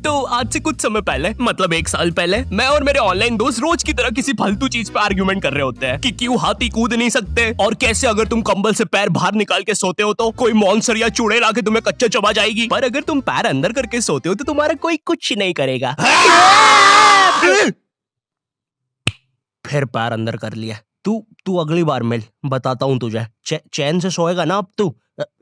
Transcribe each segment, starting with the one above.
तो आज से कुछ समय पहले, मतलब 1 साल पहले, मैं और मेरे ऑनलाइन दोस्त रोज की तरह किसी फालतू चीज पे आर्ग्यूमेंट कर रहे होते हैं कि क्यों हाथी कूद नहीं सकते और कैसे अगर तुम कंबल से पैर बाहर निकाल के सोते हो तो कोई मॉन्स्टर या चुड़ैल आके तुम्हें कच्चा चबा जाएगी, पर अगर तुम पैर अंदर करके सोते हो तो तुम्हारा कोई कुछ नहीं करेगा। फिर पैर अंदर कर लिया। तू अगली बार मिल, बताता हूँ तुझे। चैन से सोएगा ना अब तू।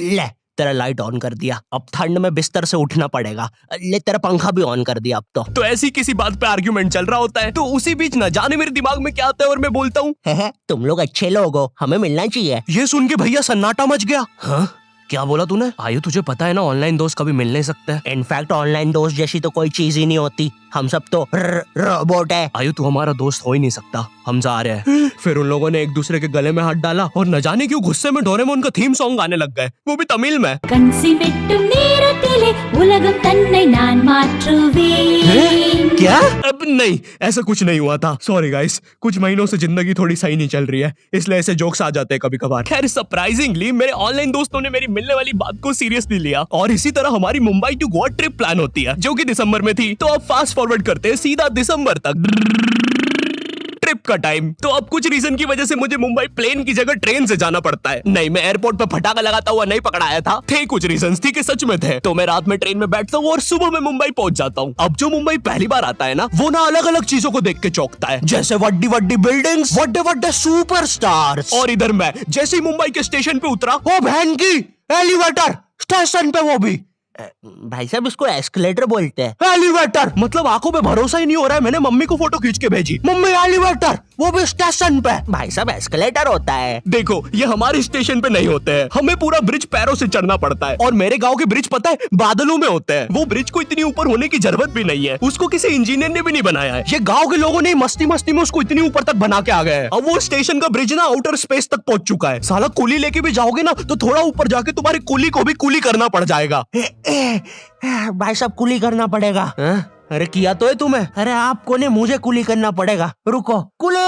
ले तेरा लाइट ऑन कर दिया, अब ठंड में बिस्तर से उठना पड़ेगा। ले तेरा पंखा भी ऑन कर दिया अब तो ऐसी किसी बात पे आर्ग्यूमेंट चल रहा होता है, तो उसी बीच न जाने मेरे दिमाग में क्या आता है और मैं बोलता हूँ, तुम लोग अच्छे लोग हो, हमें मिलना चाहिए। ये सुन के भैया सन्नाटा मच गया। हाँ क्या बोला तूने? आयु तुझे पता है ना ऑनलाइन दोस्त कभी मिल नहीं सकते। इनफैक्ट ऑनलाइन दोस्त जैसी तो कोई चीज ही नहीं होती, हम सब तो रोबोट है। आयु तू हमारा दोस्त हो ही नहीं सकता, हम जा रहे हैं। फिर उन लोगों ने एक दूसरे के गले में हाथ डाला और न जाने क्यों गुस्से में डोरेमोन का थीम सॉन्ग गाने लग गए, वो भी तमिल में। क्या? अब नहीं, ऐसा कुछ नहीं हुआ था। सॉरी गाइस, कुछ महीनों से जिंदगी थोड़ी सही नहीं चल रही है, इसलिए ऐसे जोक्स आ जाते हैं कभी कभार। खैर सरप्राइजिंगली मेरे ऑनलाइन दोस्तों ने मेरी मिलने वाली बात को सीरियसली लिया और इसी तरह हमारी Mumbai to Goa trip plan होती है, जो कि दिसंबर में थी। तो अब फास्ट फॉरवर्ड करते हैं सीधा दिसंबर तक ट्रिप का टाइम। तो अब कुछ रीजन की वजह से मुझे मुंबई प्लेन की जगह ट्रेन से जाना पड़ता है। नहीं, मैं एयरपोर्ट पर फटाका लगाता हुआ नहीं पकड़ाया था, थे कुछ रीजंस, थी कि सच में थे। तो मैं रात में ट्रेन में बैठता हूँ और सुबह में मुंबई पहुंच जाता हूँ। अब जो मुंबई पहली बार आता है ना, वो ना अलग अलग चीजों को देख के चौंकता है, जैसे वड्डी वड्डी बिल्डिंग्स, वड्डे वड्डे सुपरस्टार्स। और इधर मैं जैसे ही मुंबई के स्टेशन पे उतरा, ओ बहन की एलिवेटर स्टेशन पे, वो भी भाई साहब इसको एस्केलेटर बोलते हैं। एलिवेटर मतलब आंखों पे भरोसा ही नहीं हो रहा है। मैंने मम्मी को फोटो खींच के भेजी, मम्मी एलिवेटर, वो भी स्टेशन पे। भाई साहब एस्केलेटर होता है। देखो ये हमारे स्टेशन पे नहीं होते हैं, हमें पूरा ब्रिज पैरों से चढ़ना पड़ता है। और मेरे गांव के ब्रिज पता है बादलों में होते हैं। वो ब्रिज को इतनी ऊपर होने की जरूरत भी नहीं है, उसको किसी इंजीनियर ने भी नहीं बनाया है। ये गाँव के लोगों ने मस्ती मस्ती में उसको इतनी ऊपर तक बना के आ गए। अब वो स्टेशन का ब्रिज ना आउटर स्पेस तक पहुंच चुका है। साला कुली लेके भी जाओगे ना तो थोड़ा ऊपर जाके तुम्हारी कुली को भी कुली करना पड़ जाएगा। भाई साहब कुली करना पड़ेगा। अरे किया तो है तुम्हें। अरे आपको ने मुझे कुली करना पड़ेगा। रुको, कुली।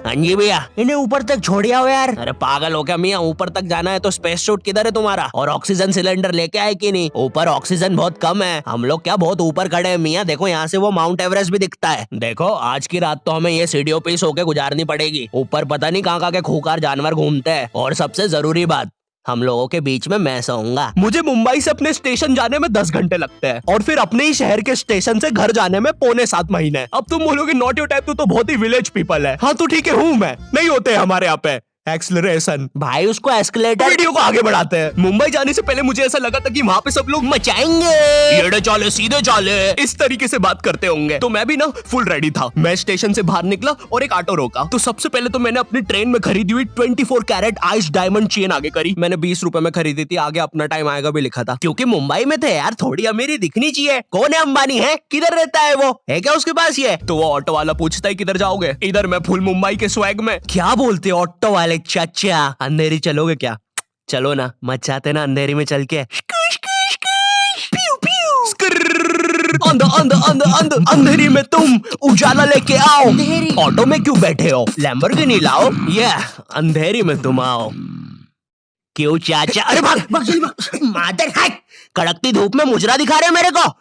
हाँ जी भैया, इन्हें ऊपर तक छोड़िया हो यार। अरे पागल हो क्या मियाँ, ऊपर तक जाना है तो स्पेस सूट किधर है तुम्हारा? और ऑक्सीजन सिलेंडर लेके आए कि नहीं? ऊपर ऑक्सीजन बहुत कम है, हम लोग क्या बहुत ऊपर खड़े हैं मियाँ। देखो यहाँ से वो माउंट एवरेस्ट भी दिखता है। देखो आज की रात तो हमें ये सीढ़ियों पे सो के गुजारनी पड़ेगी। ऊपर पता नहीं कहाँ के खूंखार जानवर घूमते हैं। और सबसे जरूरी बात, हम लोगों के बीच में मैं सोऊंगा। मुझे मुंबई से अपने स्टेशन जाने में 10 घंटे लगते हैं और फिर अपने ही शहर के स्टेशन से घर जाने में 6.25 महीने। अब तुम बोलोगे नॉट योर टाइप, तो बहुत ही विलेज पीपल है। हाँ तो ठीक है, हूँ मैं, नहीं होते हमारे यहाँ पे एक्सेलरेशन। भाई उसको एस्केलेटर। वीडियो को आगे बढ़ाते हैं। मुंबई जाने से पहले मुझे ऐसा लगा था कि वहाँ पे सब लोग मचाएंगे, एड़े चाले सीधे चाले, इस तरीके से बात करते होंगे। तो मैं भी ना फुल रेडी था। मैं स्टेशन से बाहर निकला और एक ऑटो रोका। तो सबसे पहले तो मैंने अपनी ट्रेन में खरीदी हुई 24 कैरेट आइस डायमंड चेन आगे करी। मैंने 20 रुपए में खरीदी थी, आगे अपना टाइम आएगा भी लिखा था, क्योंकि मुंबई में थे यार, थोड़ी अमीरी दिखनी चाहिए। कौन है अंबानी? है किधर रहता है वो? है क्या उसके पास ये? तो वो ऑटो वाला पूछता है किधर जाओगे? इधर मैं फुल मुंबई के स्वैग में। क्या बोलते ऑटो वाले चाचा, अंधेरी चलोगे क्या? चलो ना, मचाते ना अंधेरी में चल के। अंधेरी में तुम उजाला लेके आओ। ऑटो में क्यों बैठे हो? लैम्बोर्गिनी लाओ। ये अंधेरी में तुम आओ। क्यों चाचा? अरे भाग मादर है, कड़कती धूप में मुजरा दिखा रहे मेरे को।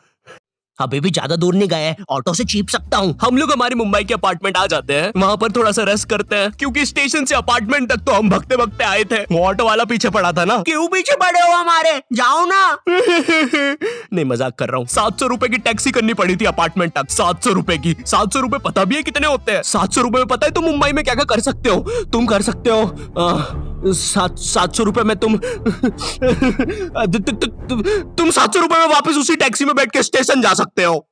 अभी भी ज्यादा दूर नहीं गए, ऑटो से चीप सकता हूँ। हम लोग हमारी मुंबई के अपार्टमेंट आ जाते हैं, वहाँ पर थोड़ा सा रेस्ट करते हैं, क्योंकि स्टेशन से अपार्टमेंट तक तो हम भगते भगते आए थे। वो ऑटो वाला पीछे पड़ा था ना। क्यों पीछे पड़े हो हमारे? जाओ ना। नहीं मजाक कर रहा हूँ। 700 रुपए की टैक्सी करनी पड़ी थी अपार्टमेंट तक। 700 रुपए की। 700 रुपए पता भी है कितने होते हैं? 700 रुपए में पता है तुम मुंबई में क्या क्या कर सकते हो? तुम कर सकते हो 700 रुपए में तुम 700 रुपए में वापस उसी टैक्सी में बैठ के स्टेशन जा सकते हो।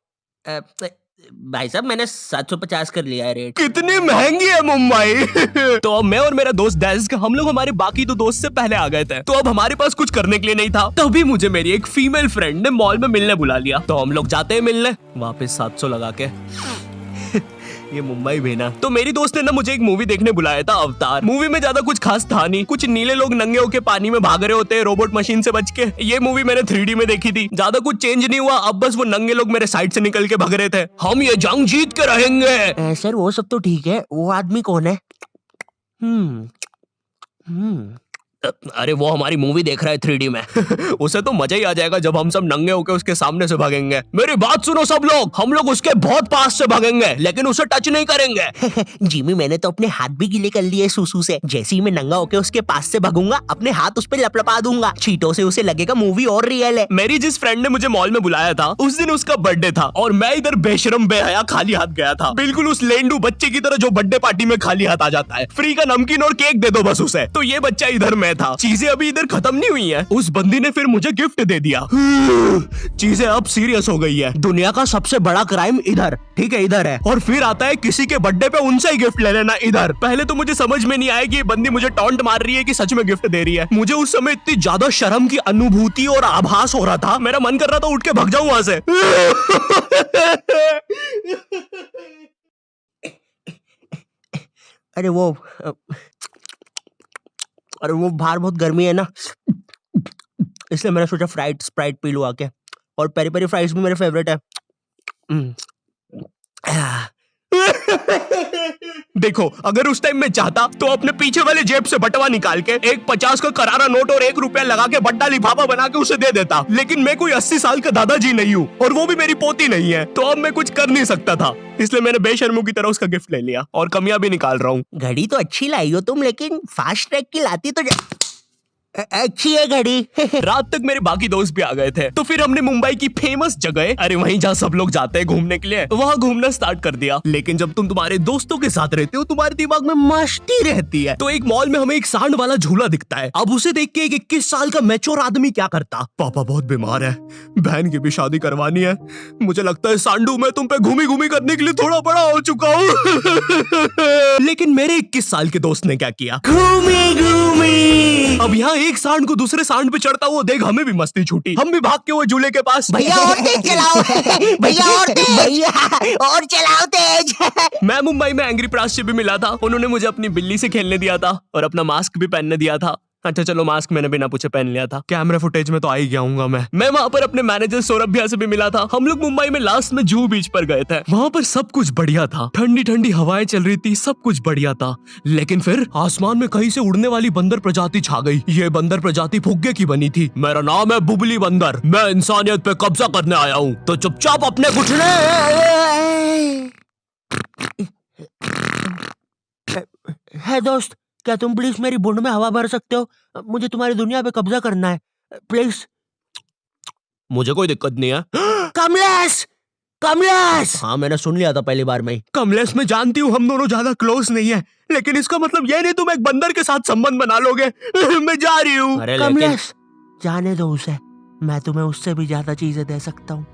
भाई साहब मैंने 750 कर लिया है रेट। कितनी महंगी है मुंबई। तो अब मैं और मेरा दोस्त डेस्क, हम लोग हमारे बाकी 2 दोस्त से पहले आ गए थे। तो अब हमारे पास कुछ करने के लिए नहीं था। तभी मुझे मेरी एक फीमेल फ्रेंड ने मॉल में मिलने बुला लिया। तो हम लोग जाते हैं मिलने, वापस 700 लगा के। ये मुंबई भी ना। तो मेरी दोस्त ने ना मुझे एक मूवी देखने बुलाया था, अवतार। मूवी में ज्यादा कुछ खास था नहीं, कुछ नीले लोग नंगे होके पानी में भाग रहे होते हैं रोबोट मशीन से बच के। ये मूवी मैंने 3D में देखी थी, ज्यादा कुछ चेंज नहीं हुआ। अब बस वो नंगे लोग मेरे साइड से निकल के भाग रहे थे। हम ये जंग जीत के रहेंगे। सर वो सब तो ठीक है, वो आदमी कौन है? अरे वो हमारी मूवी देख रहा है 3D में। उसे तो मजा ही आ जाएगा जब हम सब नंगे होकर उसके सामने से भागेंगे। मेरी बात सुनो सब लोग, हम लोग उसके बहुत पास से भागेंगे लेकिन उसे टच नहीं करेंगे। जिमी मैंने तो अपने हाथ भी गीले कर लिए सुसु से। जैसे ही मैं नंगा होकर उसके पास से भागूंगा अपने हाथ उस पे लपलपा दूंगा, छींटों से उसे लगेगा मूवी और रियल है। मेरी जिस फ्रेंड ने मुझे मॉल में बुलाया था उस दिन उसका बर्थडे था और मैं इधर बेशरम बेहया खाली हाथ गया था, बिल्कुल उस लेंडू बच्चे की तरह जो बर्थडे पार्टी में खाली हाथ आ जाता है। फ्री का नमकीन और केक दे दो बस उसे। तो ये बच्चा इधर मैं था। चीजें अभी इधर खत्म नहीं हुई हैं। उस बंदी ने फिर मुझे गिफ्ट दे दिया। चीजें अब सीरियस हो गई है। दुनिया का सबसे बड़ा क्राइम इधर, ठीक है इधर है, और फिर आता है किसी के बर्थडे पे उनसे ही गिफ्ट ले लेना इधर। पहले तो मुझे समझ में नहीं आया कि ये बंदी मुझे टॉन्ट मार रही है कि सच में गिफ्ट दे रही है। मुझे उस समय इतनी ज्यादा शर्म की अनुभूति और आभास हो रहा था, मेरा मन कर रहा था उठ के भाग जाऊं वहां से। अरे वो बाहर बहुत गर्मी है ना, इसलिए मैंने सोचा स्प्राइट पी लूं आके। और पेरी पेरी फ्राइज भी मेरे फेवरेट है। देखो अगर उस टाइम में चाहता तो अपने पीछे वाले जेब से बटवा निकाल के एक 50 का करारा नोट और 1 रुपया लगा के बड्डा लिफाफा बना के उसे दे देता, लेकिन मैं कोई 80 साल का दादाजी नहीं हूँ और वो भी मेरी पोती नहीं है, तो अब मैं कुछ कर नहीं सकता था। इसलिए मैंने बेशर्मों की तरह उसका गिफ्ट ले लिया और कमियां भी निकाल रहा हूँ। घड़ी तो अच्छी लाई हो तुम, लेकिन फास्ट ट्रैक की लाती तो अच्छी है घड़ी। रात तक मेरे बाकी दोस्त भी आ गए थे, तो फिर हमने मुंबई की फेमस जगह, अरे वहीं जहाँ सब लोग जाते हैं घूमने के लिए, वहाँ घूमना स्टार्ट कर दिया। लेकिन जब तुम तुम्हारे दोस्तों के साथ रहते हो तुम्हारे दिमाग में मस्ती रहती है। तो एक मॉल में हमें एक सांड वाला झूला दिखता है। अब उसे देख के एक 21 साल का मैच्योर आदमी क्या करता, पापा बहुत बीमार है, बहन की भी शादी करवानी है, मुझे लगता है सांडू मैं तुम पे घूमी घूमी करने के लिए थोड़ा बड़ा हो चुका हूँ। लेकिन मेरे 21 साल के दोस्त ने क्या किया, घूमी घूमी। अब यहाँ एक सांड को दूसरे सांड पे चढ़ता हुआ देख हमें भी मस्ती छूटी। हम भी भाग के वो झूले के पास, भैया और तेज चलाओ, भैया और तेज, भैया और चलाओ तेज। मैं मुंबई में एंग्री प्रास से भी मिला था। उन्होंने मुझे अपनी बिल्ली से खेलने दिया था और अपना मास्क भी पहनने दिया था। अच्छा चलो मास्क मैंने बिना पूछे पहन लिया था, कैमरा फुटेज में तो आ ही गया हूँ मैं वहाँ पर अपने मैनेजर सौरभ भैया से भी मिला था। हम लोग मुंबई में लास्ट में जूहू बीच पर गए थे। वहाँ पर सब कुछ बढ़िया था, ठंडी ठंडी हवाएं चल रही थी, सब कुछ बढ़िया था। लेकिन फिर आसमान में कहीं से उड़ने वाली बंदर प्रजाति छा गई। ये बंदर प्रजाति फुग्गे की बनी थी। मेरा नाम है बुबली बंदर, मैं इंसानियत पे कब्जा करने आया हूँ, तो चुपचाप अपने घुटने। है दोस्त, क्या तुम प्लीज मेरी बुंड में हवा भर सकते हो? मुझे तुम्हारी दुनिया पे कब्जा करना है प्लीज। मुझे कोई दिक्कत नहीं है। कमलेश, कमलेश। हाँ मैंने सुन लिया था पहली बार में। कमलेश मैं जानती हूँ हम दोनों ज्यादा क्लोज नहीं है, लेकिन इसका मतलब ये नहीं तुम एक बंदर के साथ संबंध बना लोगे। मैं जा रही हूँ। कमलेश जाने दो उसे, मैं तुम्हें उससे भी ज्यादा चीजें दे सकता हूँ।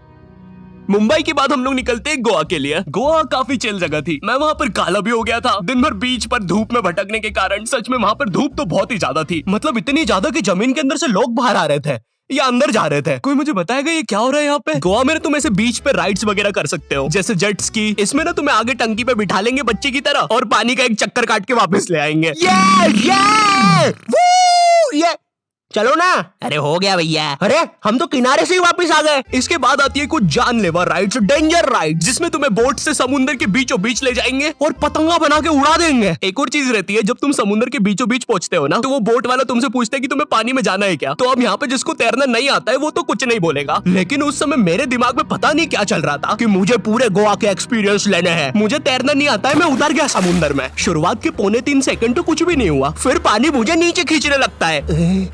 मुंबई के बाद हम लोग निकलते हैं गोवा के लिए। गोवा काफी चिल जगह थी। मैं वहाँ पर काला भी हो गया था दिन भर बीच पर धूप में भटकने के कारण। सच में वहाँ पर धूप तो बहुत ही ज्यादा थी, मतलब इतनी ज्यादा कि जमीन के अंदर से लोग बाहर आ रहे थे या अंदर जा रहे थे। कोई मुझे बताएगा ये क्या हो रहा है यहाँ पे? गोवा में तुम ऐसे बीच पे राइड्स वगैरह कर सकते हो, जैसे जेट स्की। इसमें ना तुम्हें आगे टंकी पे बिठा लेंगे बच्चे की तरह और पानी का एक चक्कर काट के वापस ले आएंगे। ये चलो ना। अरे हो गया भैया, अरे हम तो किनारे से ही वापस आ गए। इसके बाद आती है कुछ जानलेवा राइड्स, डेंजर राइड, जिसमें तुम्हें बोट से समुद्र के बीचों बीच ले जाएंगे और पतंगा बना के उड़ा देंगे। एक और चीज रहती है, जब तुम समुद्र के बीचों बीच पहुंचते हो ना, तो वो बोट वाला तुमसे पूछता है कि तुम्हें पानी में जाना है क्या। तो अब यहाँ पे जिसको तैरना नहीं आता है वो तो कुछ नहीं बोलेगा, लेकिन उस समय मेरे दिमाग में पता नहीं क्या चल रहा था कि मुझे पूरे गोवा के एक्सपीरियंस लेने हैं। मुझे तैरना नहीं आता है, मैं उतर गया समुद्र में। शुरुआत के 3.25 सेकंड तो कुछ भी नहीं हुआ, फिर पानी मुझे नीचे खींचने लगता है।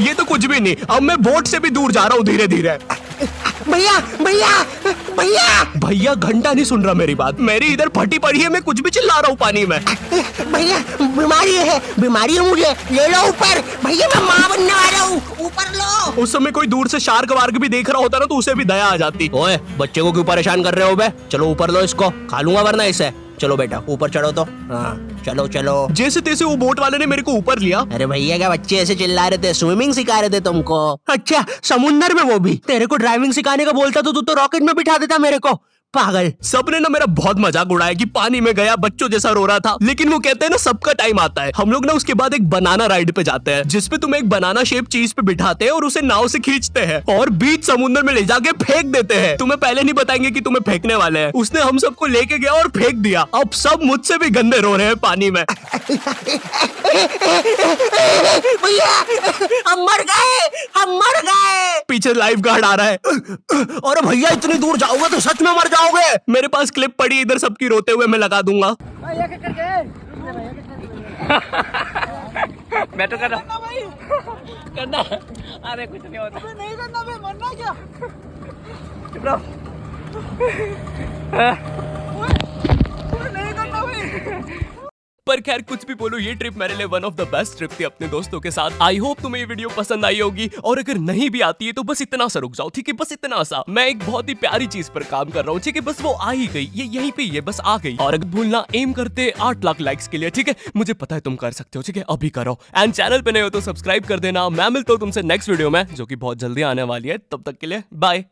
ये तो कुछ भी नहीं, अब मैं बोट से भी दूर जा रहा हूँ धीरे धीरे। भैया भैया भैया भैया घंटा नहीं सुन रहा मेरी बात, मेरी इधर फटी पड़ी है, मैं कुछ भी चिल्ला रहा हूँ पानी में। भैया बीमारी है मुझे, ले लो ऊपर। भैया मैं माँ बनने वाला हूँ, ऊपर लो। उस समय कोई दूर से शार्क वार्क भी देख रहा होता ना तो उसे भी दया आ जाती। ओए बच्चे को क्यों परेशान कर रहे हो बे? चलो ऊपर लो इसको, खा लूंगा वरना इसे। चलो बेटा ऊपर चढ़ो तो। हाँ चलो चलो। जैसे तैसे वो बोट वाले ने मेरे को ऊपर लिया। अरे भैया क्या बच्चे ऐसे चिल्ला रहे थे, स्विमिंग सिखा रहे थे तुमको? अच्छा समुंदर में, वो भी तेरे को ड्राइविंग सिखाने का बोलता तो तू तो रॉकेट में बिठा देता मेरे को। पागल। सबने ना मेरा बहुत मजाक उड़ाया कि पानी में गया बच्चों जैसा रो रहा था, लेकिन वो कहते हैं ना सबका टाइम आता है। हम लोग ना उसके बाद एक बनाना राइड पे जाते हैं, जिसपे तुम्हें एक बनाना शेप चीज पे बिठाते हैं और उसे नाव से खींचते हैं और बीच समुद्र में ले जाके फेंक देते हैं। तुम्हें पहले नहीं बताएंगे कि तुम्हें फेंकने वाले हैं। उसने हम सबको लेके गया और फेंक दिया। अब सब मुझसे भी गंदे रो रहे हैं पानी में। भैया हम मर गए, हम मर गए। पीछे लाइफ गार्ड आ रहा है। अरे भैया इतनी दूर जाओगे तो सच में मर जाओगे। मेरे पास क्लिप पड़ी इधर सबकी रोते हुए, मैं लगा दूंगा। मैं तो करना करना। अरे कुछ नहीं होता। नहीं करना भाई, मरना क्या? चुप रहो। नहीं करना भाई। पर खैर कुछ भी बोलो, ये ट्रिप मेरे लिए one of the best trip थी अपने दोस्तों के साथ। आई होप तुम्हें ये वीडियो पसंद आई होगी, और अगर नहीं भी आती है तो बस इतना सा रुक जाओ, ठीक है? बस इतना सा। मैं एक बहुत ही प्यारी चीज पर काम कर रहा हूँ, ठीक है? बस वो आ ही गई, ये यहीं पे ये बस आ गई। और अगर भूलना एम करते 8 लाख लाइक्स के लिए, ठीक है? मुझे पता है तुम कर सकते हो, ठीक है? अभी करो। एंड चैनल पे नए हो तो सब्सक्राइब कर देना। मैं मिलता हूँ तुमसे नेक्स्ट वीडियो में, जो कि बहुत जल्दी आने वाली है। तब तक के लिए बाय।